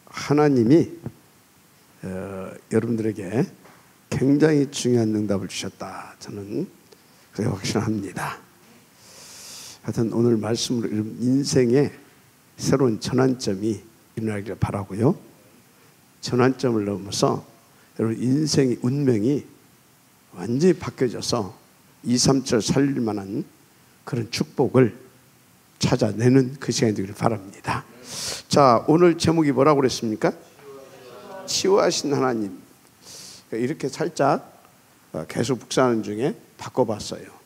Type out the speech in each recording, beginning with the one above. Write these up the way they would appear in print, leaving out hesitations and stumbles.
하나님이 여러분들에게 굉장히 중요한 응답을 주셨다. 저는 그렇게 확신합니다. 하여튼 오늘 말씀으로 인생의 새로운 전환점이 일어나기를 바라고요. 전환점을 넘어서 여러분 인생의 운명이 완전히 바뀌어져서 2, 3절 살릴 만한 그런 축복을 찾아내는 그 시간이 되기를 바랍니다. 자, 오늘 제목이 뭐라고 그랬습니까? 치유하신 하나님. 이렇게 살짝 계속 묵상하는 중에 바꿔봤어요.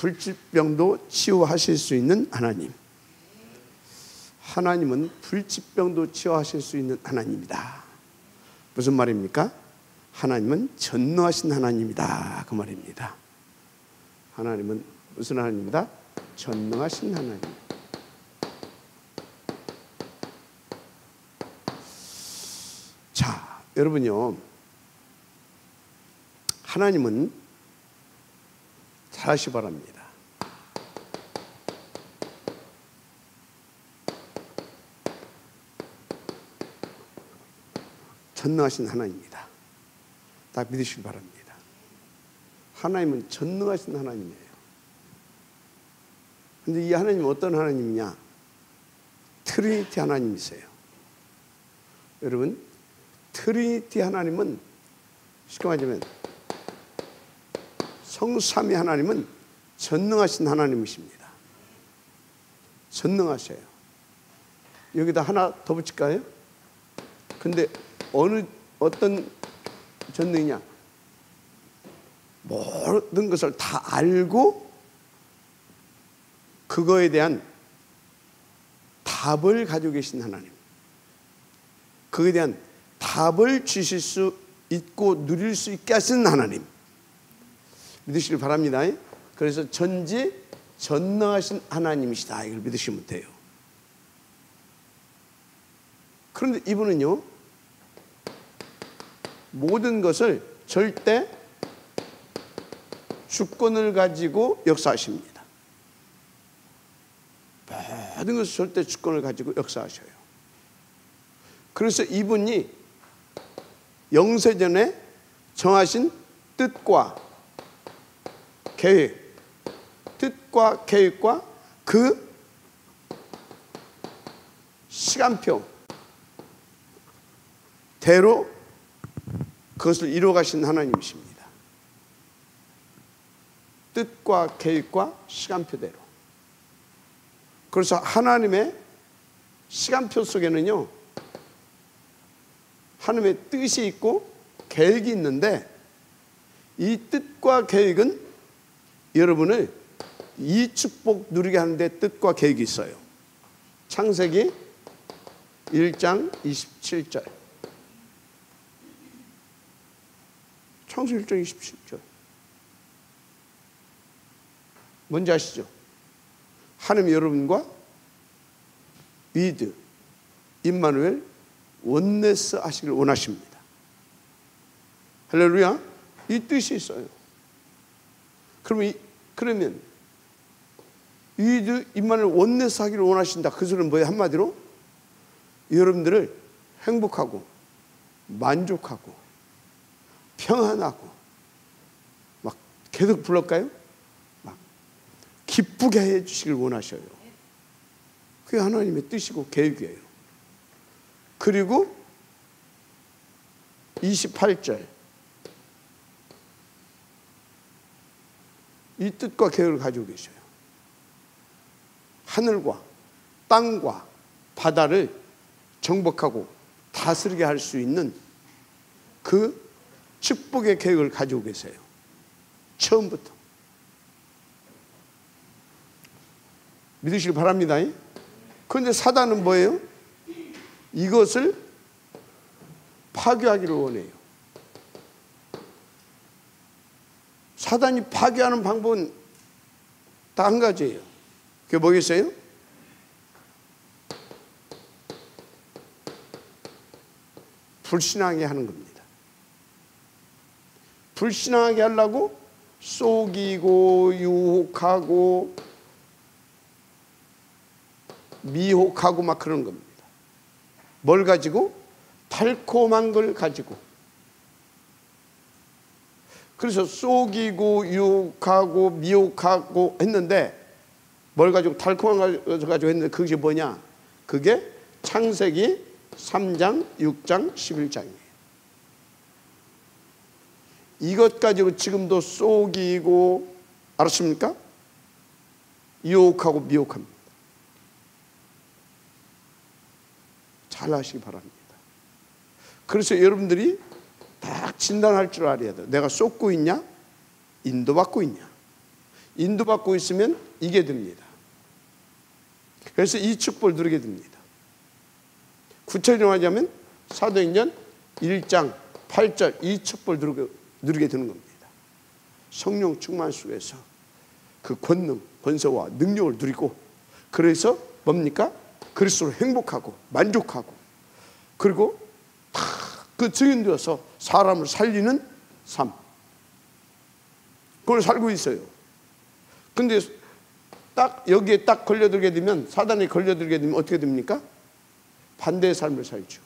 불치병도 치유하실 수 있는 하나님. 하나님은 불치병도 치유하실 수 있는 하나님이다. 무슨 말입니까? 하나님은 전능하신 하나님이다. 그 말입니다. 하나님은 무슨 하나님이다? 전능하신 하나님. 자, 여러분요, 하나님은 잘하시 바랍니다. 전능하신 하나님입니다. 다 믿으시기 바랍니다. 하나님은 전능하신 하나님이에요. 그런데 이 하나님은 어떤 하나님이냐? 트리니티 하나님이세요. 여러분, 트리니티 하나님은 쉽게 말하자면 성삼위 하나님은 전능하신 하나님이십니다. 전능하셔요. 여기다 하나 더 붙일까요? 근데 어떤 전능이냐? 모든 것을 다 알고 그거에 대한 답을 가지고 계신 하나님. 그거에 대한 답을 주실 수 있고 누릴 수 있게 하시는 하나님. 믿으시길 바랍니다. 그래서 전능하신 하나님이시다. 이걸 믿으시면 돼요. 그런데 이분은요, 모든 것을 절대 주권을 가지고 역사하십니다. 모든 것을 절대 주권을 가지고 역사하셔요. 그래서 이분이 영세전에 정하신 뜻과 계획, 뜻과 계획과 그 시간표 대로 그것을 이루어 가신 하나님이십니다. 뜻과 계획과 시간표대로. 그래서 하나님의 시간표 속에는요, 하나님의 뜻이 있고 계획이 있는데, 이 뜻과 계획은 여러분을 이 축복 누리게 하는데 뜻과 계획이 있어요. 창세기 1장 27절. 창세기 1장 27절. 뭔지 아시죠? 하나님 여러분과 위드, 임마누엘, 원네스 하시길 원하십니다. 할렐루야. 이 뜻이 있어요. 그러면 위드, 임마누엘, 원네스 하기를 원하신다. 그 소리는 뭐예요? 한마디로 여러분들을 행복하고 만족하고 평안하고 막 계속 불러까요? 막 기쁘게 해주시길 원하셔요. 그게 하나님의 뜻이고 계획이에요. 그리고 28절, 이 뜻과 계획을 가지고 계셔요. 하늘과 땅과 바다를 정복하고 다스리게 할 수 있는 그 축복의 계획을 가지고 계세요. 처음부터. 믿으시길 바랍니다. 그런데 사단은 뭐예요? 이것을 파괴하기를 원해요. 사단이 파괴하는 방법은 다 한 가지예요. 그게 뭐겠어요? 불신하게 하는 겁니다. 불신하게 하려고 속이고 유혹하고 미혹하고 막 그런 겁니다. 뭘 가지고? 달콤한 걸 가지고. 그래서 속이고 유혹하고 미혹하고 했는데 뭘 가지고? 달콤한 걸 가지고 했는데 그게 뭐냐? 그게 창세기 3장, 6장, 11장이에요. 이것 가지고 지금도 속이고, 알았습니까? 유혹하고 미혹합니다. 잘 하시기 바랍니다. 그래서 여러분들이 딱 진단할 줄 알아야 돼요. 내가 쏟고 있냐? 인도받고 있냐? 인도받고 있으면 이게 됩니다. 그래서 이 축복을 누리게 됩니다. 구체적으로 하자면 사도행전 1장 8절 이 축복을 누리게 되는 겁니다. 성령 충만 속에서 그 권능, 권세와 능력을 누리고, 그래서 뭡니까? 그리스도로 행복하고 만족하고, 그리고 다 그 증인되어서 사람을 살리는 삶, 그걸 살고 있어요. 근데 딱 여기에 딱 걸려들게 되면, 사단에 걸려들게 되면 어떻게 됩니까? 반대의 삶을 살죠.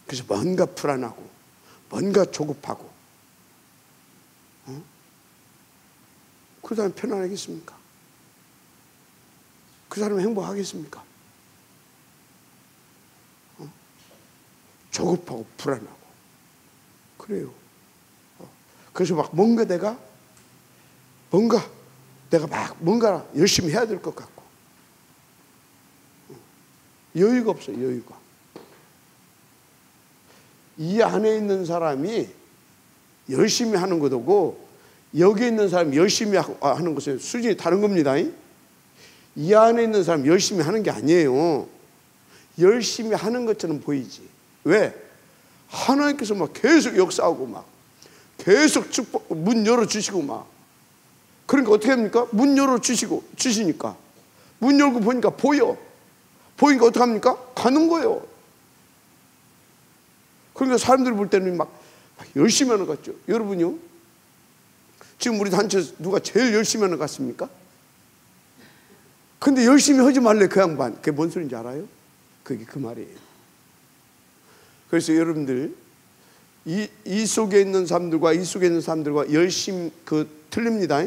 그래서 뭔가 불안하고 뭔가 조급하고, 그 사람 편안하겠습니까? 그 사람은 행복하겠습니까? 조급하고 불안하고 그래요. 그래서 막 뭔가 내가 막 뭔가 열심히 해야 될 것 같고, 여유가 없어요. 여유가. 이 안에 있는 사람이 열심히 하는 것하고 여기 있는 사람이 열심히 하는 것은 수준이 다른 겁니다. 이 안에 있는 사람이 열심히 하는 게 아니에요. 열심히 하는 것처럼 보이지. 왜? 하나님께서 막 계속 역사하고 막 계속 축복, 문 열어주시고 막. 그러니까 어떻게 합니까? 문 열어주시니까 문 열고 보니까 보이니까 어떻게 합니까? 가는 거예요. 그러니까 사람들이 볼 때는 막 열심히 하는 것 같죠. 여러분요, 지금 우리 단체에서 누가 제일 열심히 하는 것 같습니까? 근데 열심히 하지 말래 그 양반. 그게 뭔 소리인지 알아요? 그게 그 말이에요. 그래서 여러분들 이 속에 있는 사람들과 이 속에 있는 사람들과 열심히 틀립니다.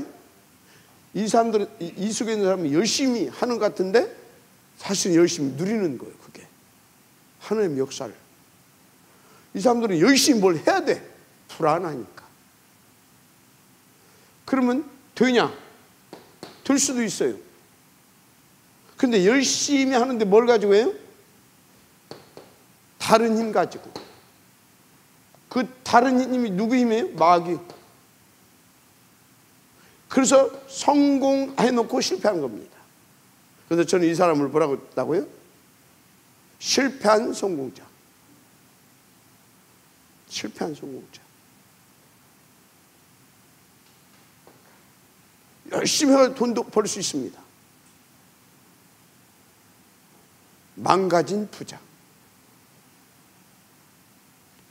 이 사람들은 이 속에 있는 사람이 열심히 하는 것 같은데 사실 열심히 누리는 거예요. 그게 하나님의 역사를. 이 사람들은 열심히 뭘 해야 돼. 불안하니까. 그러면 되냐? 될 수도 있어요. 근데 열심히 하는데 뭘 가지고 해요? 다른 힘 가지고. 그 다른 힘이 누구 힘이에요? 마귀. 그래서 성공해놓고 실패한 겁니다. 그래서 저는 이 사람을 뭐라고 했다고요? 실패한 성공자. 실패한 성공자. 열심히 해서 돈도 벌 수 있습니다. 망가진 부자.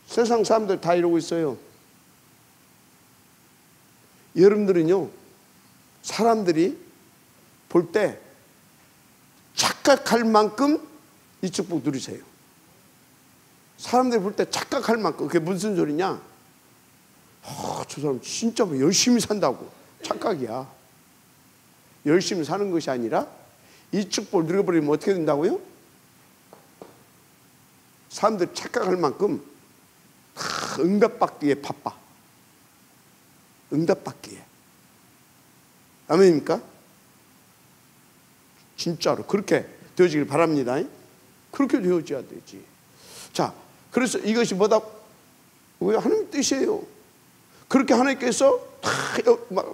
세상 사람들 다 이러고 있어요. 여러분들은요, 사람들이 볼 때 착각할 만큼 이 축복 누리세요. 사람들이 볼 때 착각할 만큼. 그게 무슨 소리냐? 저 사람 진짜 열심히 산다고. 착각이야. 열심히 사는 것이 아니라 이 축복을 누려버리면 어떻게 된다고요? 사람들이 착각할 만큼 응답받기에 바빠. 응답받기에. 아멘입니까? 진짜로 그렇게 되어지길 바랍니다. 그렇게 되어져야 되지. 자, 그래서 이것이 뭐다? 하나님의 뜻이에요. 그렇게 하나님께서 다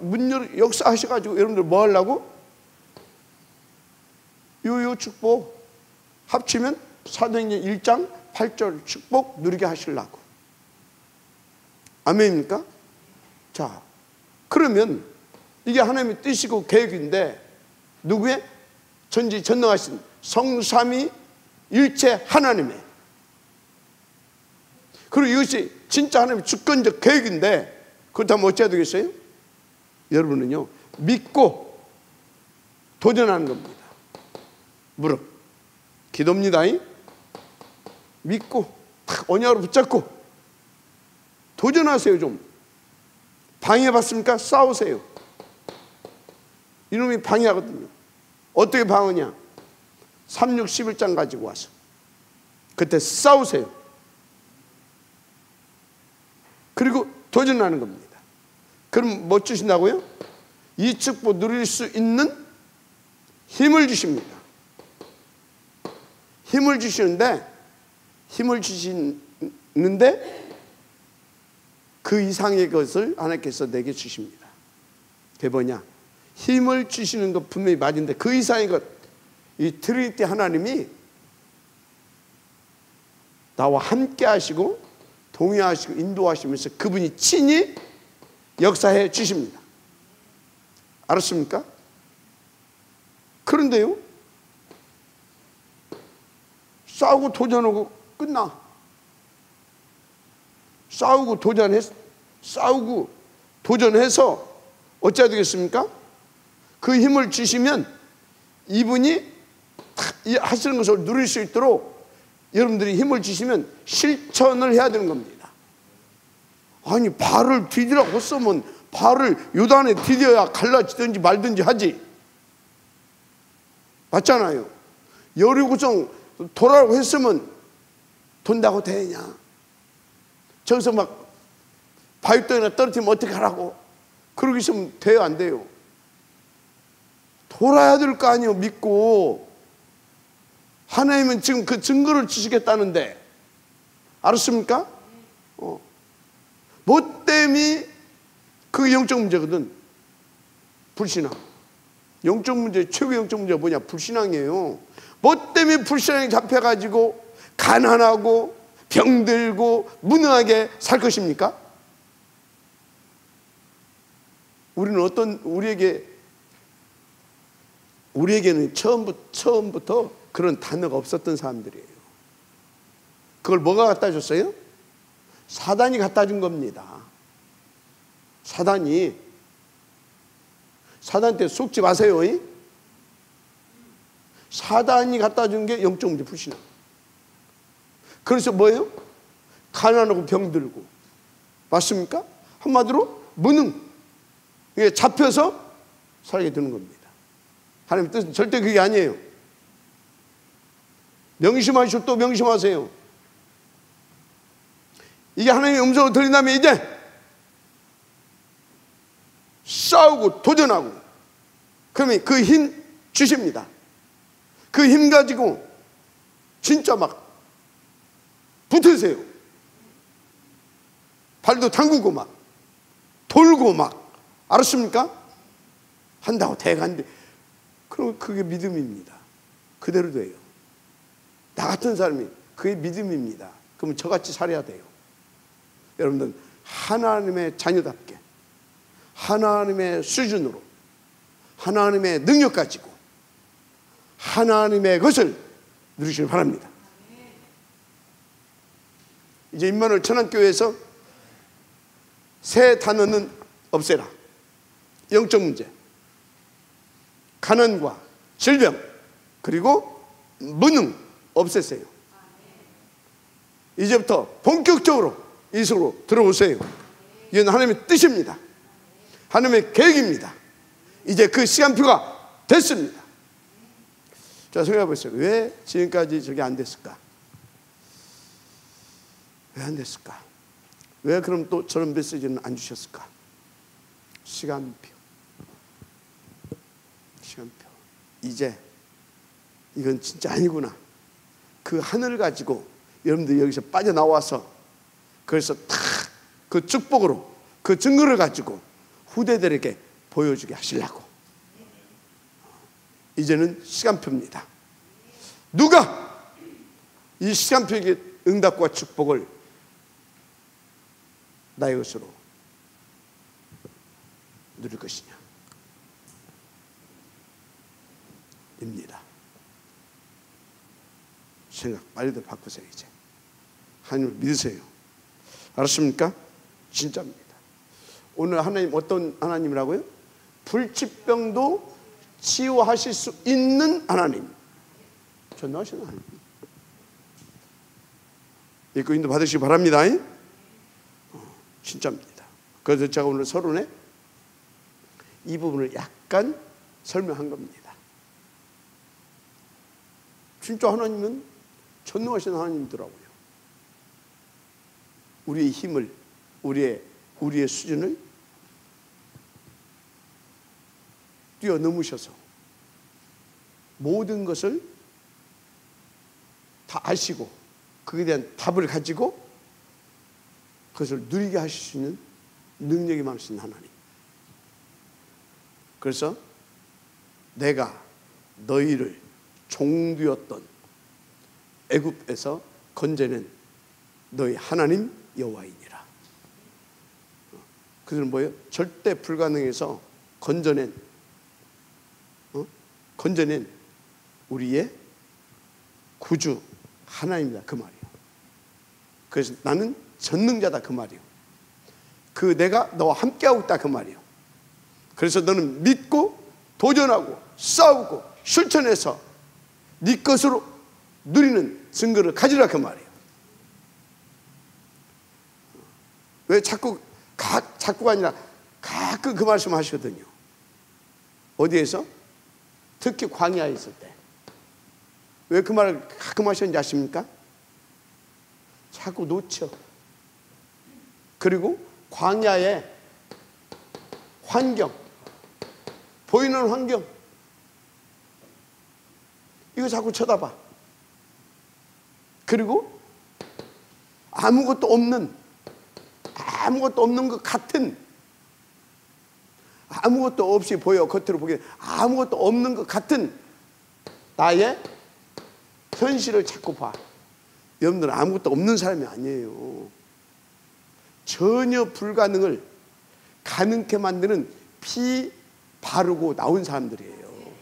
문 열어 역사하셔가지고 여러분들 뭐 하려고? 요 축복 합치면 사도행전 1장 8절 축복 누리게 하시려고. 아멘입니까? 자, 그러면 이게 하나님의 뜻이고 계획인데 누구의? 전지전능하신 성삼위 일체 하나님의. 그리고 이것이 진짜 하나님의 주권적 계획인데 그렇다면 어찌해야 되겠어요? 여러분은요, 믿고 도전하는 겁니다. 무릎 기도입니다. 믿고 탁 언약으로 붙잡고 도전하세요. 좀 방해받습니까? 싸우세요. 이놈이 방해하거든요. 어떻게 방어냐? 3, 6, 11장 가지고 와서 그때 싸우세요. 그리고 도전하는 겁니다. 그럼 뭐 주신다고요? 이 축복 누릴 수 있는 힘을 주십니다. 힘을 주시는데 그 이상의 것을 하나님께서 내게 주십니다. 그게 뭐냐? 힘을 주시는 것 분명히 맞은데 그 이상의 것, 이 트리니티 하나님이 나와 함께 하시고 동의하시고 인도하시면서 그분이 친히 역사해 주십니다. 알았습니까? 그런데요, 싸우고 도전하고 끝나. 싸우고 도전해서 어찌해야 되겠습니까? 그 힘을 주시면 이분이 하시는 것을 누릴 수 있도록 여러분들이 힘을 주시면 실천을 해야 되는 겁니다. 아니, 발을 디디라고 했으면 발을 요단에 디뎌야 갈라지든지 말든지 하지. 맞잖아요. 여리고성 돌아라고 했으면 돈다고 되냐? 저기서 막 바위덩이나 떨어뜨리면 어떻게 하라고? 그러고 있으면 돼요, 안 돼요? 돌아야 될 거 아니에요. 믿고. 하나님은 지금 그 증거를 주시겠다는데, 알았습니까? 뭐 때문에 그게 영적 문제거든. 불신앙. 영적 문제, 최고의 영적 문제가 뭐냐? 불신앙이에요. 뭐 때문에 불신앙이 잡혀가지고 가난하고 병들고 무능하게 살 것입니까? 우리는 우리에게는 처음부터 그런 단어가 없었던 사람들이에요. 그걸 뭐가 갖다 줬어요? 사단이 갖다 준 겁니다. 사단한테 속지 마세요. 사단이 갖다 준 게 영적 문제, 불신앙. 그래서 뭐예요? 가난하고 병들고. 맞습니까? 한마디로 무능. 이게 잡혀서 살게 되는 겁니다. 하나님 뜻은 절대 그게 아니에요. 명심하시고 또 명심하세요. 이게 하나님의 음성을 들린다면 이제 싸우고 도전하고, 그러면 그 힘 주십니다. 그 힘 가지고 진짜 막 붙으세요. 발도 담그고 막 돌고 막. 알았습니까? 한다고 대간데, 그럼 그게 믿음입니다. 그대로 돼요. 나 같은 사람이 그게 믿음입니다. 그러면 저같이 살아야 돼요. 여러분들, 하나님의 자녀답게 하나님의 수준으로 하나님의 능력 가지고 하나님의 것을 누리시길 바랍니다. 이제 임마누엘 천안교회에서 새 단어는 없애라. 영적 문제, 가난과 질병, 그리고 무능 없애세요. 이제부터 본격적으로 이 속으로 들어오세요. 이건 하나님의 뜻입니다. 하나님의 계획입니다. 이제 그 시간표가 됐습니다. 자, 생각해 보세요. 왜 지금까지 저게 안 됐을까? 왜 안 됐을까? 왜 그럼 또 저런 메시지는 안 주셨을까? 시간표. 이제 이건 진짜 아니구나. 그 하늘 가지고 여러분들 여기서 빠져나와서 그래서 탁 그 축복으로 그 증거를 가지고 후대들에게 보여주게 하시려고. 이제는 시간표입니다. 누가 이 시간표에게 응답과 축복을 나의 것으로 누릴 것이냐 입니다. 생각 빨리들 바꾸세요. 이제 하나님을 믿으세요. 알았습니까? 진짜입니다. 오늘 하나님 어떤 하나님이라고요? 불치병도 치유하실 수 있는 하나님, 전능하신 하나님. 믿고 인도 받으시기 바랍니다. 진짜입니다. 그래서 제가 오늘 서론에 이 부분을 약간 설명한 겁니다. 진짜 하나님은 전능하신 하나님이더라고요. 우리의 힘을, 우리의 수준을 뛰어넘으셔서 모든 것을 다 아시고 그에 대한 답을 가지고 그것을 누리게 하실 수 있는 능력이 많으신 하나님. 그래서 내가 너희를 종되었던 애굽에서 건져낸 너희 하나님 여호와이니라. 그들은 뭐예요? 절대 불가능해서 건져낸 우리의 구주 하나님이다 그 말이에요. 그래서 나는 전능자다 그 말이에요. 그 내가 너와 함께하고 있다 그 말이에요. 그래서 너는 믿고 도전하고 싸우고 실천해서 네 것으로 누리는 증거를 가지라 그 말이에요. 왜 자꾸가 아니라 가끔 그 말씀 하시거든요. 어디에서? 특히 광야에 있을 때. 왜 그 말을 가끔 하셨는지 아십니까? 자꾸 놓쳐. 그리고 광야의 환경, 보이는 환경, 이거 자꾸 쳐다봐. 그리고 아무것도 없는 것 같은, 아무것도 없이 보여. 겉으로 보기에 아무것도 없는 것 같은 나의 현실을 자꾸 봐. 여러분들은 아무것도 없는 사람이 아니에요. 전혀 불가능을 가능케 만드는 피 바르고 나온 사람들이에요.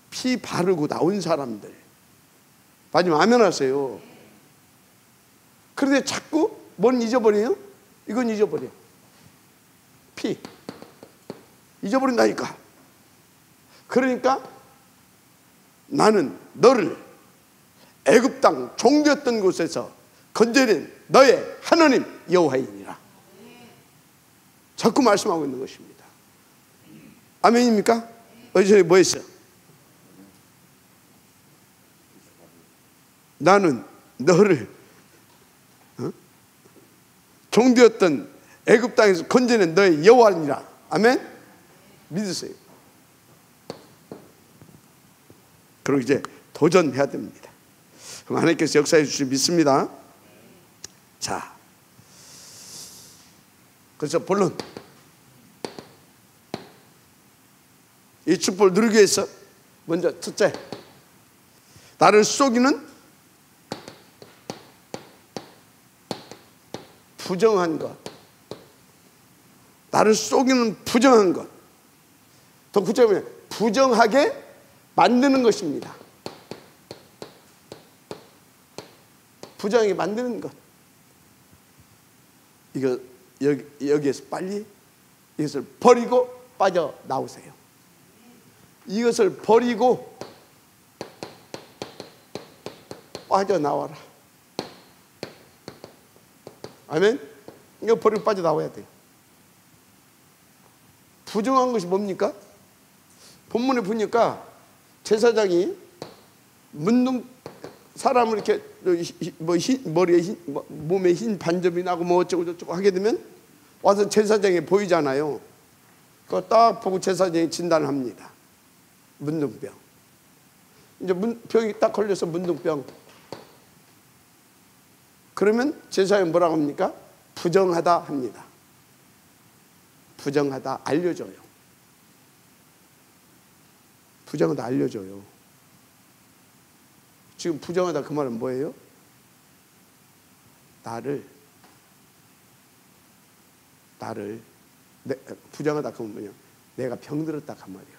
피 바르고 나온 사람들. 마지막 아멘 하세요. 그런데 자꾸 뭔 잊어버려요? 이건 잊어버려. 피 잊어버린다니까. 그러니까 나는 너를 애굽 땅 종되었던 곳에서 건져낸 너의 하나님 여호와이니라. 자꾸 말씀하고 있는 것입니다. 아멘입니까? 어제 뭐 했어요? 나는 너를 종되었던 애굽 땅에서 건져낸 너의 여호와니라. 아멘? 믿으세요. 그리고 이제 도전해야 됩니다. 그럼 하나님께서 역사해 주실 믿습니다. 자, 그래서 본론, 이 축복을 누리기 위해서 먼저 첫째, 나를 속이는 부정한 것, 나를 속이는 부정한 것, 더 구체적으로 부정하게 만드는 것입니다. 부정하게 만드는 것. 이거 여기에서 빨리 이것을 버리고 빠져나오세요. 이것을 버리고 빠져나와라. 아멘? 이거 버리고 빠져나와야 돼요. 부정한 것이 뭡니까? 본문에 보니까 제사장이 문둥 사람을 이렇게 머리에 몸에 흰 반점이 나고 뭐 어쩌고 저쩌고 하게 되면 와서 제사장이 보이잖아요. 그거 딱 보고 제사장이 진단을 합니다. 문둥병. 이제 병이 딱 걸려서 문둥병. 그러면 제사장이 뭐라고 합니까? 부정하다 합니다. 부정하다 알려줘요. 부정하다 알려줘요. 지금 부정하다 그 말은 뭐예요? 나를 부정하다 하면 뭐냐? 내가 병들었다 한 말이에요.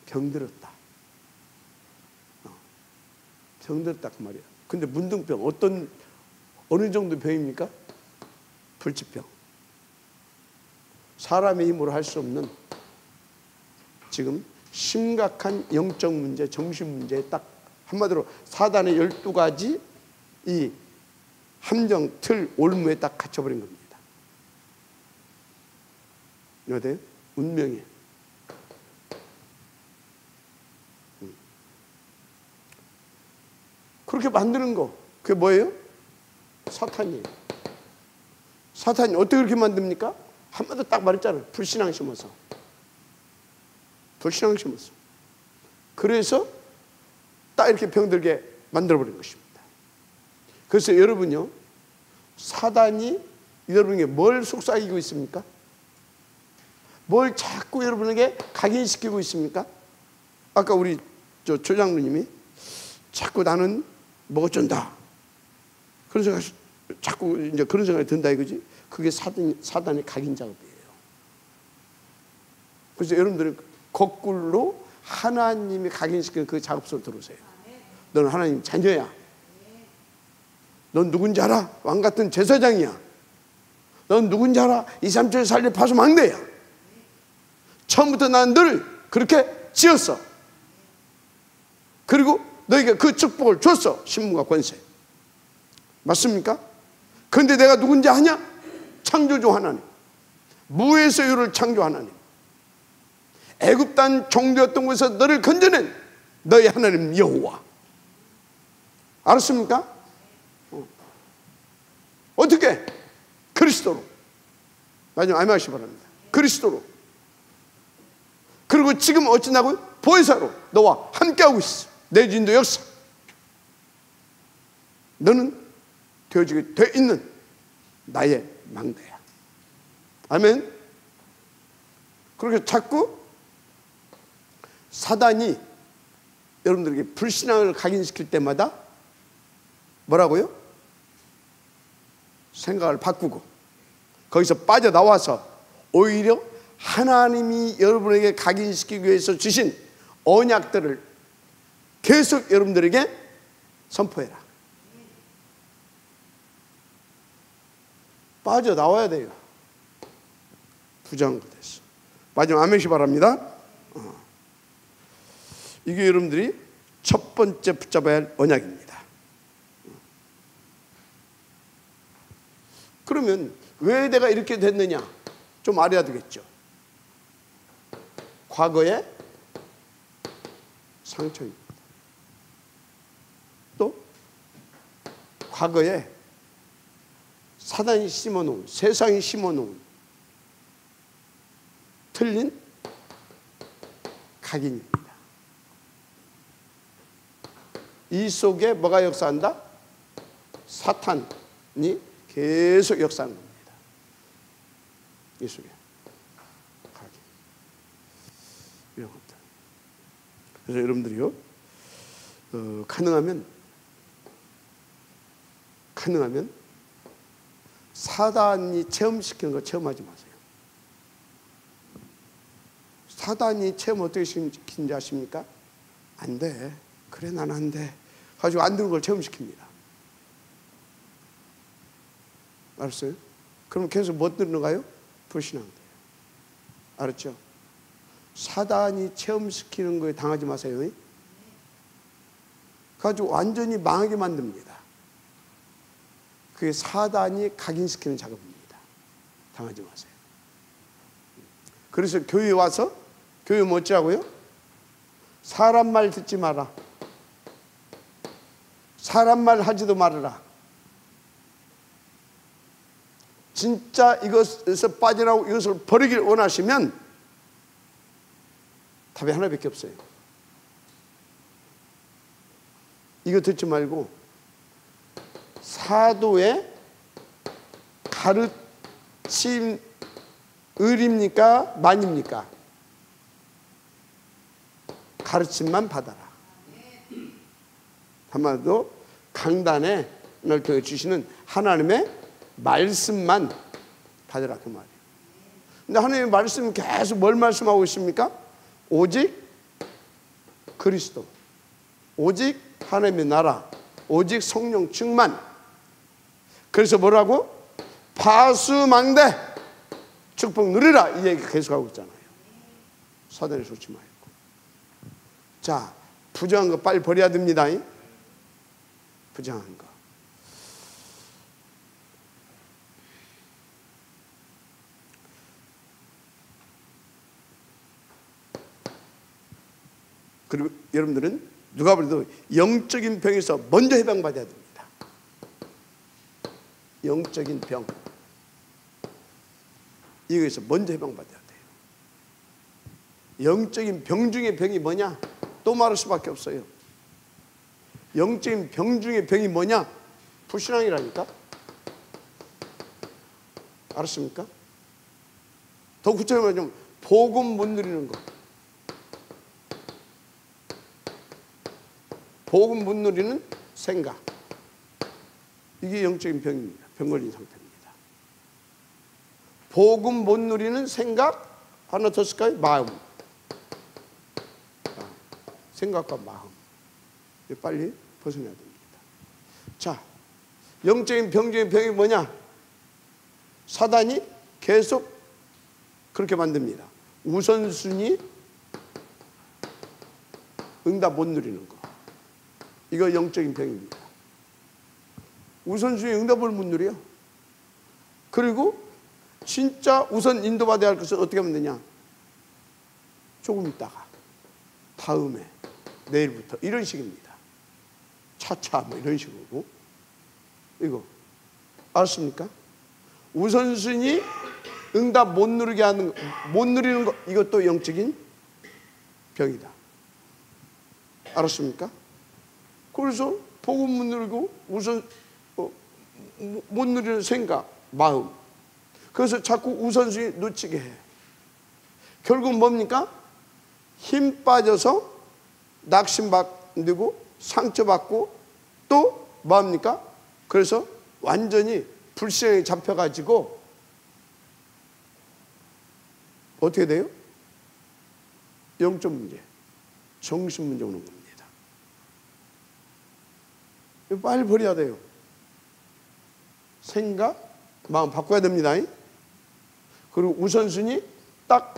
병들었다. 병들었다 그 말이에요. 근데 문둥병 어느 정도 병입니까? 불치병. 사람의 힘으로 할 수 없는 지금 심각한 영적 문제, 정신 문제에 딱 한마디로 사단의 12가지 이 함정, 틀, 올무에 딱 갇혀버린 겁니다. 어때요? 운명이에요. 그렇게 만드는 거, 그게 뭐예요? 사탄이에요. 사탄이 어떻게 그렇게 만듭니까? 한마디 딱 말했잖아요. 불신앙 심어서. 불신앙 심어서. 그래서 딱 이렇게 병들게 만들어버린 것입니다. 그래서 여러분요, 사단이 여러분에게 뭘 속삭이고 있습니까? 뭘 자꾸 여러분에게 각인시키고 있습니까? 아까 우리 조장로님이 자꾸 나는 뭐 어쩐다. 그런 생각, 자꾸 이제 그런 생각이 든다 이거지. 그게 사단의 각인 작업이에요. 그래서 여러분들은 거꾸로 하나님이 각인시키는 그 작업 속으로 들어오세요. 너는 하나님 자녀야. 넌 누군지 알아? 왕 같은 제사장이야. 넌 누군지 알아? 2, 3절 살릴 파수 막내야. 처음부터 난 늘 그렇게 지었어. 그리고 너에게 그 축복을 줬어. 신분과 권세. 맞습니까? 그런데 내가 누군지 아냐? 창조주 하나님. 무에서 유를 창조 하나님. 애굽 땅 종되었던 곳에서 너를 건져낸 너의 하나님 여호와. 알았습니까? 어떻게? 그리스도로. 마지막 아멘하시기 바랍니다. 그리스도로. 그리고 지금 어찌나고요? 보혜사로 너와 함께하고 있어. 내 진도 역사. 너는 되어지게 돼 있는 나의 망대야. 아멘. 그렇게 자꾸 사단이 여러분들에게 불신앙을 각인시킬 때마다 뭐라고요? 생각을 바꾸고 거기서 빠져나와서 오히려 하나님이 여러분에게 각인시키기 위해서 주신 언약들을 계속 여러분들에게 선포해라. 빠져나와야 돼요. 부정한 것에서. 마지막 아멘시 바랍니다. 이게 여러분들이 첫 번째 붙잡아야 할 언약입니다. 그러면 왜 내가 이렇게 됐느냐? 좀 알아야 되겠죠. 과거의 상처입니다. 또 과거에 사단이 심어놓은, 세상이 심어놓은 틀린 각인입니다. 이 속에 뭐가 역사한다? 사탄이 계속 역사하는 겁니다. 이 속에 각인. 이런 겁니다. 그래서 여러분들이요, 가능하면 사단이 체험시키는 거 체험하지 마세요. 사단이 체험 어떻게 시키는지 아십니까? 안 돼. 그래, 난 안 돼. 가지고 안 되는 걸 체험시킵니다. 알았어요? 그럼 계속 뭐 들는가요? 불신앙. 알았죠? 사단이 체험시키는 거에 당하지 마세요. 가지고 완전히 망하게 만듭니다. 그게 사단이 각인시키는 작업입니다. 당하지 마세요. 그래서 교회에 와서 교회 뭐 어찌라고요? 사람 말 듣지 마라. 사람 말 하지도 말아라. 진짜 이것에서 빠져나오고 이것을 버리길 원하시면 답이 하나밖에 없어요. 이거 듣지 말고 사도의 가르침 을입니까? 만입니까? 가르침만 받아라. 한마디로 강단에 널 주시는 하나님의 말씀만 받으라 그 말이에요. 근데 하나님의 말씀은 계속 뭘 말씀하고 있습니까? 오직 그리스도, 오직 하나님의 나라, 오직 성령 충만. 그래서 뭐라고? 파수망대 축복 누리라, 이 얘기 계속하고 있잖아요. 사단에 속지 말고. 자, 부정한 거 빨리 버려야 됩니다. 부정한 거. 그리고 여러분들은 누가 봐도 영적인 병에서 먼저 해방받아야 됩니다. 영적인 병, 이거에서 먼저 해방받아야 돼요. 영적인 병 중에 병이 뭐냐? 또 말할 수밖에 없어요. 영적인 병 중에 병이 뭐냐? 불신앙이라니까. 알았습니까? 더 구체적으로 말하면 복음 못 누리는 거. 복음 못 누리는 생각. 이게 영적인 병입니다. 병 걸린 상태입니다. 복음 못 누리는 생각. 하나 더 쓸까요? 마음. 생각과 마음. 빨리 벗어나야 됩니다. 자, 영적인 병 중에 병이 뭐냐? 사단이 계속 그렇게 만듭니다. 우선순위 응답 못 누리는 거. 이거 영적인 병입니다. 우선순위 응답을 못 누려요. 그리고 진짜 우선 인도받아야 할 것은 어떻게 하면 되냐? 조금 있다가, 다음에, 내일부터, 이런 식입니다. 차차 뭐 이런 식으로. 이거 알았습니까? 우선순위 응답 못 누리게 하는 거, 못 누리는 거, 이것도 영적인 병이다. 알았습니까? 그래서 복음 못 누리고 우선 못 누리는 생각, 마음. 그래서 자꾸 우선순위 놓치게 해. 결국 뭡니까? 힘 빠져서 낙심받고 상처받고 또 뭡니까? 그래서 완전히 불신앙에 잡혀가지고 어떻게 돼요? 영적 문제, 정신 문제 오는 겁니다. 빨리 버려야 돼요. 생각, 마음 바꿔야 됩니다. 그리고 우선순위 딱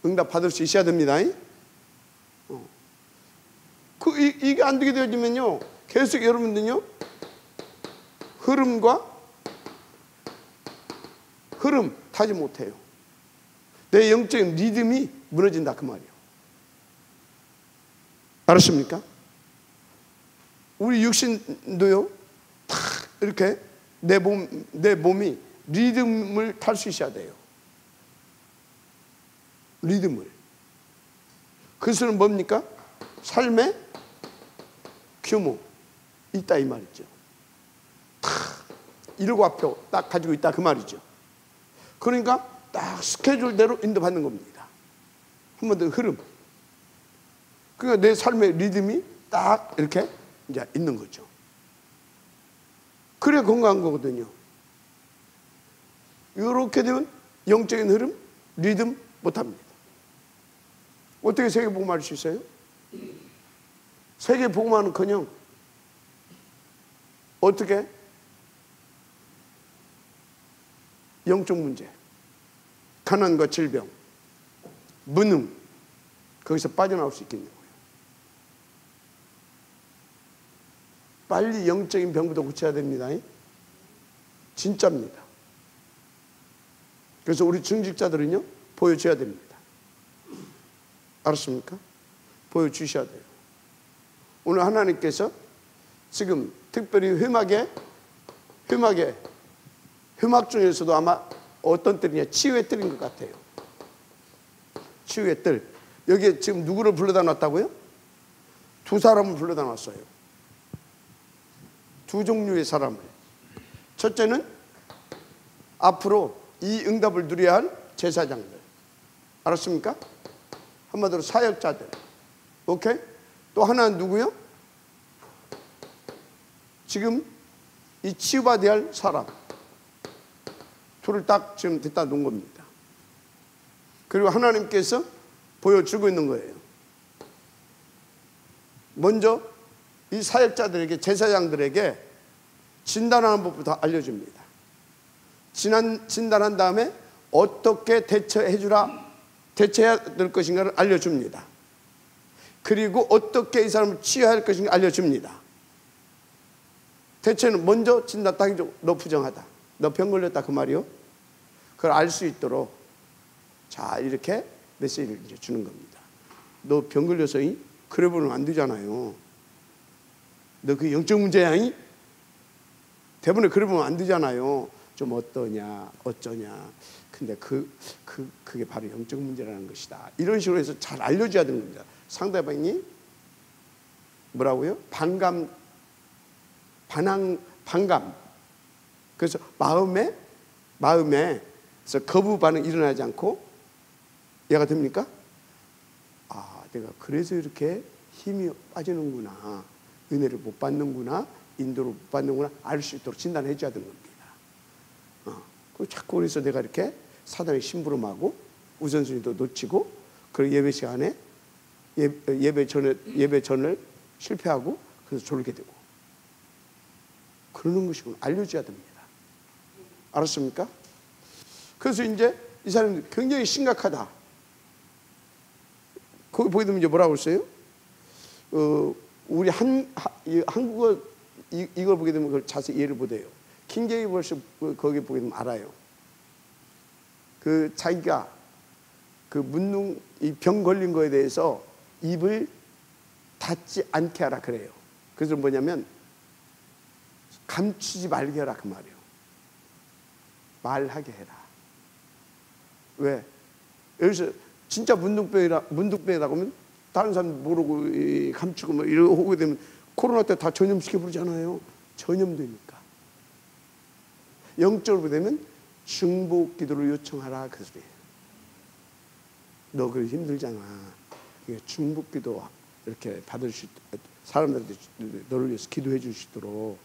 응답 받을 수 있어야 됩니다. 이게 안 되게 되어지면요, 계속 여러분들요, 흐름 타지 못해요. 내 영적인 리듬이 무너진다 그 말이에요. 알았습니까? 우리 육신도요, 탁 이렇게 내 몸이 리듬을 탈 수 있어야 돼요. 리듬을. 그것은 뭡니까? 삶의 규모 있다 이 말이죠. 탁 이러고 앞에 딱 가지고 있다 그 말이죠. 그러니까 딱 스케줄대로 인도받는 겁니다. 한 번 더 흐름. 그러니까 내 삶의 리듬이 딱 이렇게 이제 있는 거죠. 그래 건강한 거거든요. 이렇게 되면 영적인 흐름, 리듬 못합니다. 어떻게 세계복음할 수 있어요? 세계복음하는커녕 어떻게? 영적 문제, 가난과 질병, 무능, 거기서 빠져나올 수 있겠냐고요. 빨리 영적인 병부터 고쳐야 됩니다. 진짜입니다. 그래서 우리 중직자들은요, 보여줘야 됩니다. 알았습니까? 보여주셔야 돼요. 오늘 하나님께서 지금 특별히 회막 중에서도 아마 어떤 뜰이냐, 치유의 뜰인 것 같아요. 치유의 뜰. 여기에 지금 누구를 불러다 놨다고요? 두 사람을 불러다 놨어요. 두 종류의 사람을. 첫째는 앞으로 이 응답을 누려야 할 제사장들. 알았습니까? 한마디로 사역자들. 오케이? 또 하나는 누구요? 지금 이 치유받아야 할 사람. 둘을 딱 지금 됐다 놓은 겁니다. 그리고 하나님께서 보여주고 있는 거예요. 먼저 이 사역자들에게, 제사장들에게 진단하는 법부터 알려줍니다. 진단한 다음에 어떻게 대처해야 될 것인가를 알려줍니다. 그리고 어떻게 이 사람을 치유해야 할 것인가 알려줍니다. 대체는 먼저 진단 딱 해줘. 너 부정하다. 너 병 걸렸다 그 말이요. 그걸 알 수 있도록 자 이렇게 메시지를 이제 주는 겁니다. 너 병 걸려서 그래 보면 안 되잖아요. 너 그 영적 문제야? 대부분에 그래 보면 안 되잖아요. 좀 어떠냐, 어쩌냐. 근데 그게 바로 영적 문제라는 것이다. 이런 식으로 해서 잘 알려줘야 되는 겁니다. 상대방이 뭐라고요? 반감. 그래서 마음에 거부 반응 일어나지 않고 얘가 됩니까? 아, 내가 그래서 이렇게 힘이 빠지는구나, 은혜를 못 받는구나, 인도를 못 받는구나 알 수 있도록 진단해 줘야 되는 겁니다. 그 자꾸 그래서 내가 이렇게 사단의 심부름하고 우선순위도 놓치고 그리고 예배 시간에 예배 전을 실패하고 그래서 졸게 되고 그러는 것이구나 알려줘야 됩니다. 알았습니까? 그래서 이제 이 사람이 굉장히 심각하다. 거기 보게 되면 이제 뭐라고 했어요? 우리 한국어 이걸 보게 되면 그걸 자세히 이해를 못해요. 킹제이 벌써 거기 보게 되면 알아요. 그 자기가 그 문둥 이 병 걸린 거에 대해서 입을 닫지 않게 하라 그래요. 그래서 뭐냐면 감추지 말게 해라 그 말이에요. 말하게 해라. 왜? 여기서 진짜 문둥병이라고 하면 다른 사람 모르고 감추고 뭐 이러고 오게 되면 코로나 때 다 전염시켜 버리잖아요. 전염되니까. 영적으로 되면 중복 기도를 요청하라 그 소리예요. 너 그래 힘들잖아. 중복 기도 이렇게 받을 수 사람들한테 너를 위해서 기도해 줄 수 있도록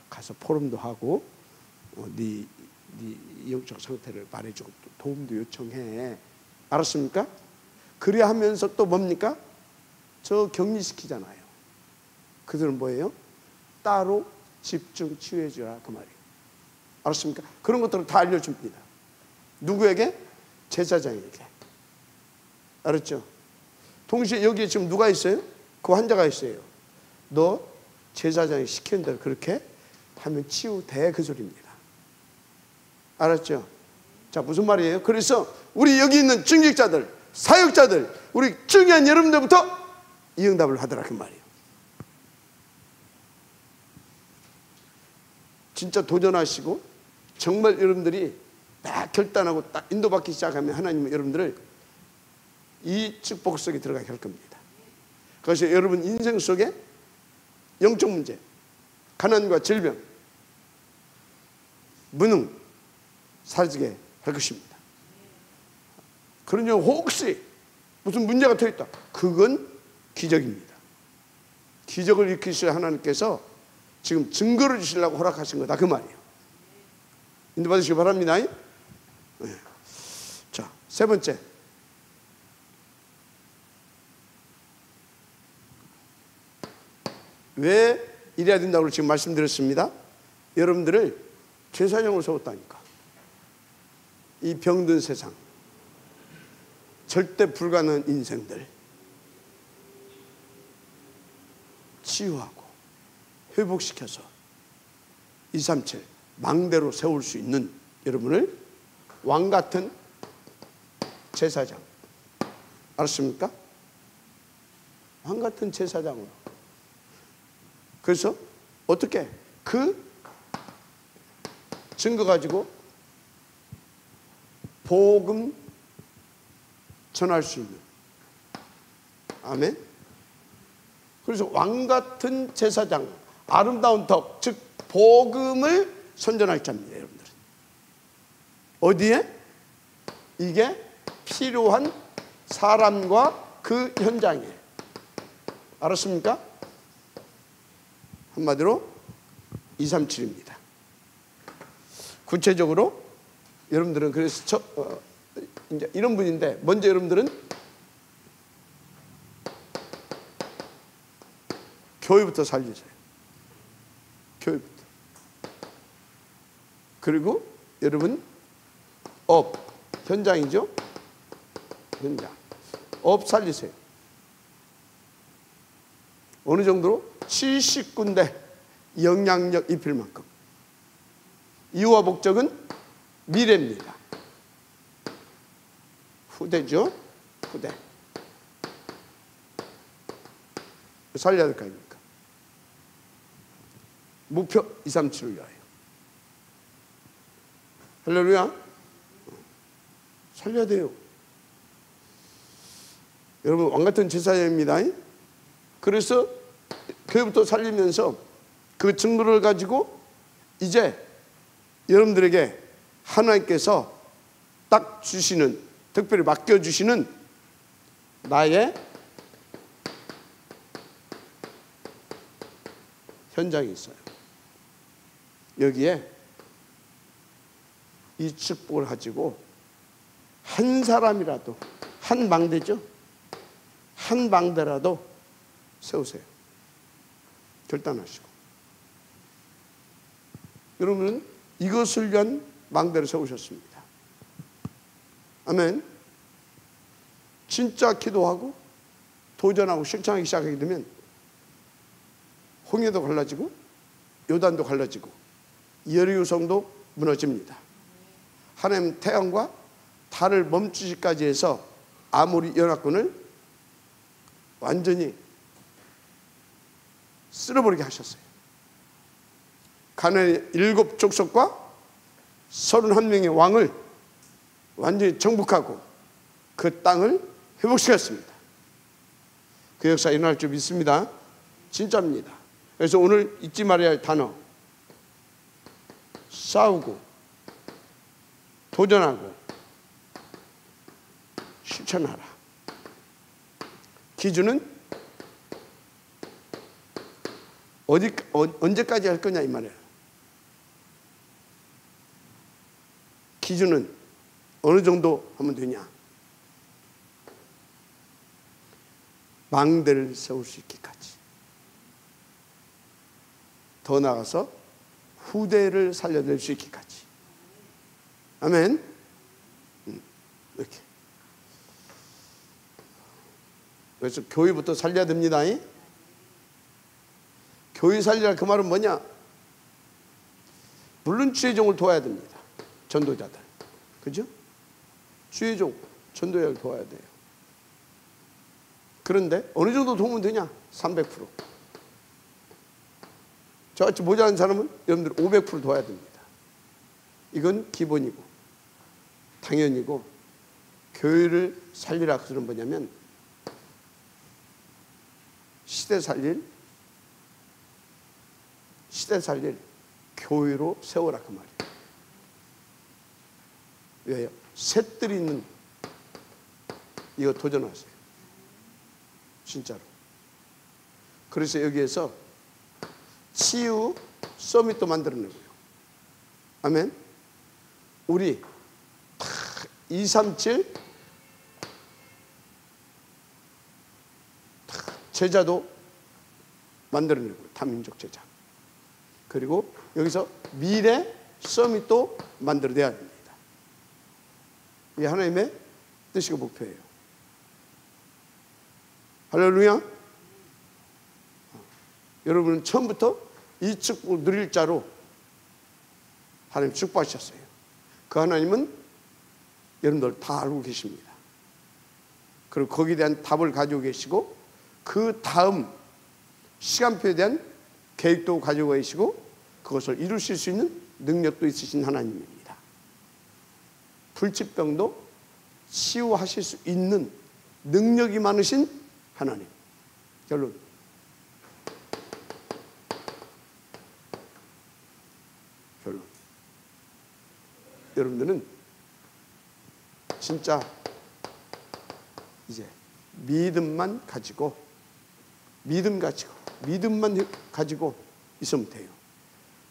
가서 포럼도 하고 네 영적 상태를 말해주고 도움도 요청해. 알았습니까? 그래야 하면서 또 뭡니까? 저 격리시키잖아요. 그들은 뭐예요? 따로 집중 치유해 주라 그 말이에요. 알았습니까? 그런 것들을 다 알려줍니다. 누구에게? 제사장에게. 알았죠? 동시에 여기에 지금 누가 있어요? 그 환자가 있어요. 너 제사장이 시키는 대로 그렇게 하면 치유돼 그 소리입니다. 알았죠? 자, 무슨 말이에요? 그래서 우리 여기 있는 중직자들, 사역자들, 우리 중요한 여러분들부터 이 응답을 하더라 그 말이에요. 진짜 도전하시고 정말 여러분들이 딱 결단하고 딱 인도받기 시작하면 하나님은 여러분들을 이 축복 속에 들어가게 할 겁니다. 그래서 여러분 인생 속에 영적 문제, 가난과 질병, 무능 사라지게 할 것입니다. 그러냐 혹시 무슨 문제가 더 있다. 그건 기적입니다. 기적을 일으키셔야 하나님께서 지금 증거를 주시려고 허락하신 거다 그 말이에요. 인도받으시기 바랍니다. 네. 자, 세 번째. 왜 이래야 된다고 지금 말씀드렸습니다. 여러분들을 제사장으로 세웠다니까. 이 병든 세상, 절대 불가능한 인생들 치유하고 회복시켜서 237 망대로 세울 수 있는 여러분을 왕같은 제사장, 알았습니까? 왕같은 제사장으로. 그래서 어떻게 그 증거 가지고 복음 전할 수 있는. 아멘. 그래서 왕같은 제사장, 아름다운 덕, 즉 복음을 선전할 자입니다. 여러분들은 어디에? 이게 필요한 사람과 그 현장에. 알았습니까? 한마디로 237입니다. 구체적으로 여러분들은 그래서 이제 이런 분인데, 먼저 여러분들은 교회부터 살리세요. 교회부터. 그리고 여러분 업 현장이죠. 현장 업 살리세요. 어느 정도로? 70군데 영향력 입힐 만큼. 이유와 목적은 미래입니다. 후대죠. 후대. 살려야 될 거 아닙니까? 목표 237을 위하여. 할렐루야. 살려야 돼요. 여러분 왕같은 제사장입니다. 그래서 교회부터 살리면서 그 증거를 가지고 이제 여러분들에게 하나님께서 딱 주시는, 특별히 맡겨주시는 나의 현장이 있어요. 여기에 이 축복을 가지고 한 사람이라도, 한 망대죠, 한 망대라도 세우세요. 결단하시고. 여러분은 이것을 위한 망대를 세우셨습니다. 아멘. 진짜 기도하고 도전하고 실천하기 시작하게 되면 홍해도 갈라지고 요단도 갈라지고 여리고성도 무너집니다. 하나님 태양과 달을 멈추기까지 해서 아모리 연합군을 완전히 쓸어버리게 하셨어요. 가나안의 7 족속과 31명의 왕을 완전히 정복하고 그 땅을 회복시켰습니다. 그 역사 일어날 줄 믿습니다. 진짜입니다. 그래서 오늘 잊지 말아야 할 단어, 싸우고 도전하고 실천하라. 기준은 언제까지 할 거냐 이 말이에요. 기준은 어느 정도 하면 되냐. 망대를 세울 수 있기까지. 더 나아가서 후대를 살려낼 수 있기까지. 아멘. 이렇게. 그래서 교회부터 살려야 됩니다. 교회 살리라 그 말은 뭐냐? 물론 주의 종을 도와야 됩니다. 전도자들. 그죠? 주의 종, 전도자를 도와야 돼요. 그런데 어느 정도 도우면 되냐? 300%. 저같이 모자란 사람은 여러분들 500% 도와야 됩니다. 이건 기본이고 당연이고, 교회를 살리라 그 소리는 뭐냐면 시대 살릴 교회로 세워라 그 말이에요. 왜요? 셋들이 있는 이거 도전하세요. 진짜로. 그래서 여기에서 치유 서밋도 만들어내고요. 아멘. 우리 237 제자도 만들어내고요. 다민족 제자. 그리고 여기서 미래 서밋도 만들어내야 됩니다. 이게 하나님의 뜻이고 목표예요. 할렐루야. 여러분은 처음부터 이 축복을 누릴 자로 하나님 축복하셨어요. 그 하나님은 여러분들 다 알고 계십니다. 그리고 거기에 대한 답을 가지고 계시고, 그 다음 시간표에 대한 계획도 가지고 계시고, 그것을 이루실 수 있는 능력도 있으신 하나님입니다. 불치병도 치유하실 수 있는 능력이 많으신 하나님. 결론. 여러분들은 진짜 이제 믿음만 가지고 믿음만 가지고 있으면 돼요.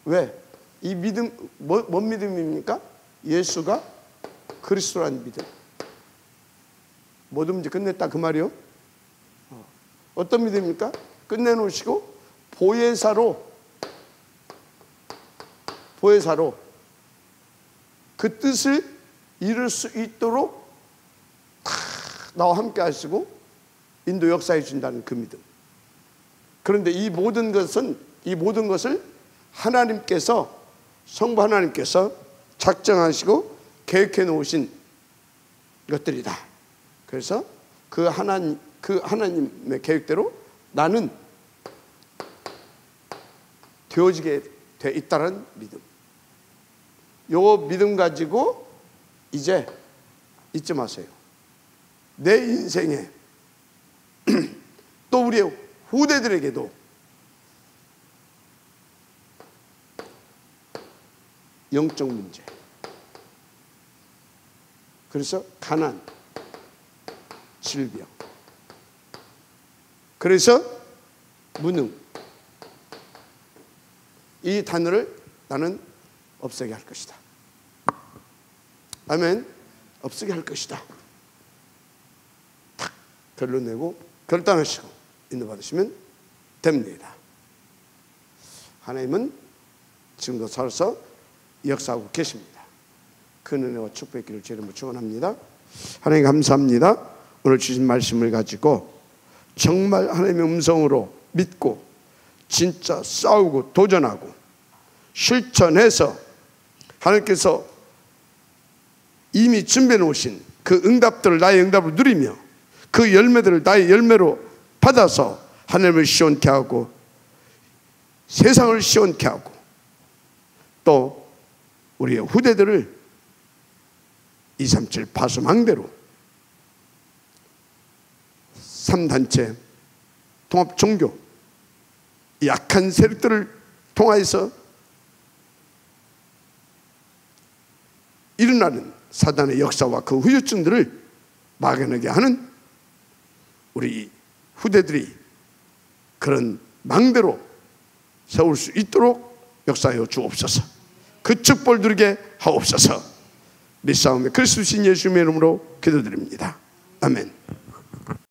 왜? 이 믿음 뭔 믿음입니까? 예수가 그리스도라는 믿음. 모든 문제 끝냈다 그 말이요. 어떤 믿음입니까? 끝내놓으시고 보혜사로 그 뜻을 이룰 수 있도록 나와 함께 하시고 인도 역사해 준다는 그 믿음. 그런데 이 모든 것을 하나님께서, 성부 하나님께서 작정하시고 계획해 놓으신 것들이다. 그래서 그 하나님의 계획대로 나는 되어지게 돼 있다는 믿음. 요 믿음 가지고 이제 잊지 마세요. 내 인생에 또 우리의 후대들에게도 영적 문제, 그래서 가난, 질병, 그래서 무능, 이 단어를 나는 없애게 할 것이다. 아멘. 없애게 할 것이다. 탁 결론 내고 결단하시고 인도받으시면 됩니다. 하나님은 지금도 살아서 역사하고 계십니다. 그 은혜와 축복의 제 이름으로 축원합니다. 하나님 감사합니다. 오늘 주신 말씀을 가지고 정말 하나님의 음성으로 믿고 진짜 싸우고 도전하고 실천해서 하나님께서 이미 준비해 놓으신 그 응답들을 나의 응답으로 누리며 그 열매들을 나의 열매로 받아서 하나님을 시원케 하고 세상을 시원케 하고 또 우리의 후대들을 237 파수망대로 3단체 통합종교 약한 세력들을 통하여서 일어나는 사단의 역사와 그 후유증들을 막아내게 하는 우리 후대들이 그런 망대로 세울 수 있도록 역사하여 주옵소서. 그 축복을 누리게 하옵소서. 믿사오며 그리스도 신 예수님의 이름으로 기도드립니다. 아멘.